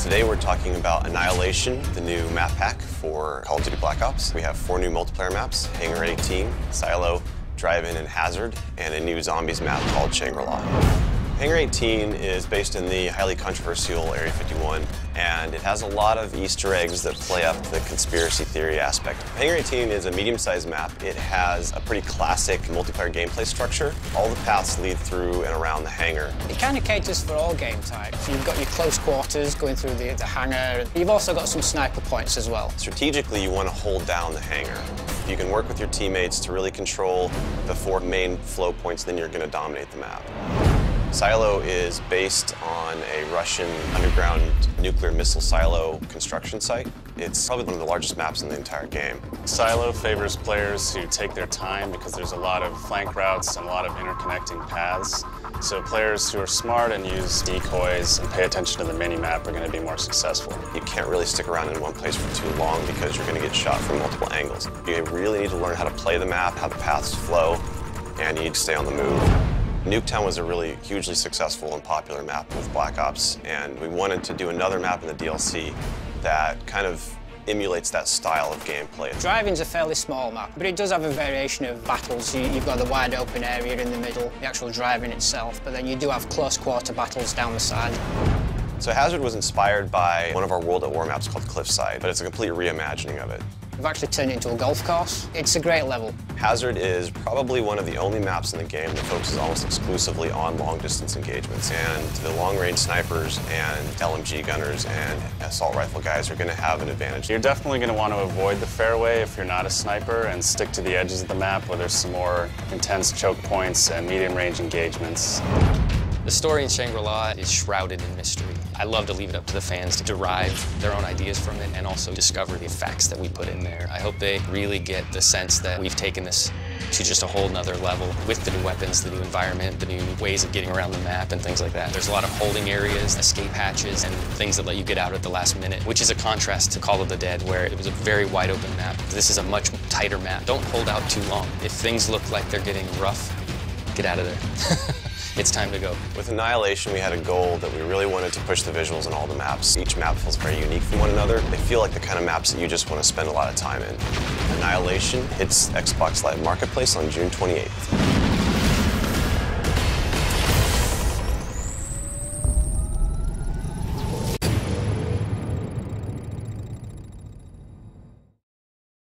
Today we're talking about Annihilation, the new map pack for Call of Duty Black Ops. We have 4 new multiplayer maps: Hangar 18, Silo, Drive-In, and Hazard, and a new zombies map called Shangri-La. Hangar 18 is based in the highly controversial Area 51, and it has a lot of Easter eggs that play up to the conspiracy theory aspect. Hangar 18 is a medium-sized map. It has a pretty classic multiplayer gameplay structure. All the paths lead through and around the hangar. It kind of caters for all game types. You've got your close quarters going through the hangar. You've also got some sniper points as well. Strategically, you want to hold down the hangar. If you can work with your teammates to really control the 4 main flow points, then you're going to dominate the map. Silo is based on a Russian underground nuclear missile silo construction site. It's probably one of the largest maps in the entire game. Silo favors players who take their time because there's a lot of flank routes and a lot of interconnecting paths. So players who are smart and use decoys and pay attention to the mini-map are going to be more successful. You can't really stick around in one place for too long because you're going to get shot from multiple angles. You really need to learn how to play the map, how the paths flow, and you need to stay on the move. Nuketown was a really hugely successful and popular map with Black Ops, and we wanted to do another map in the DLC that kind of emulates that style of gameplay. Drive-In's a fairly small map, but it does have a variation of battles. You've got the wide open area in the middle, the actual Drive-In itself, but then you do have close quarter battles down the side. So Hazard was inspired by one of our World at War maps called Cliffside, but it's a complete reimagining of it. We've actually turned it into a golf course. It's a great level. Hazard is probably one of the only maps in the game that focuses almost exclusively on long-distance engagements, and the long-range snipers and LMG gunners and assault rifle guys are going to have an advantage. You're definitely going to want to avoid the fairway if you're not a sniper and stick to the edges of the map where there's some more intense choke points and medium-range engagements. The story in Shangri-La is shrouded in mystery. I love to leave it up to the fans to derive their own ideas from it and also discover the facts that we put in there. I hope they really get the sense that we've taken this to just a whole nother level with the new weapons, the new environment, the new ways of getting around the map and things like that. There's a lot of holding areas, escape hatches, and things that let you get out at the last minute, which is a contrast to Call of the Dead, where it was a very wide open map. This is a much tighter map. Don't hold out too long. If things look like they're getting rough, get out of there. It's time to go. With Annihilation, we had a goal that we really wanted to push the visuals in all the maps. Each map feels very unique from one another. They feel like the kind of maps that you just want to spend a lot of time in. Annihilation hits Xbox Live Marketplace on June 28th.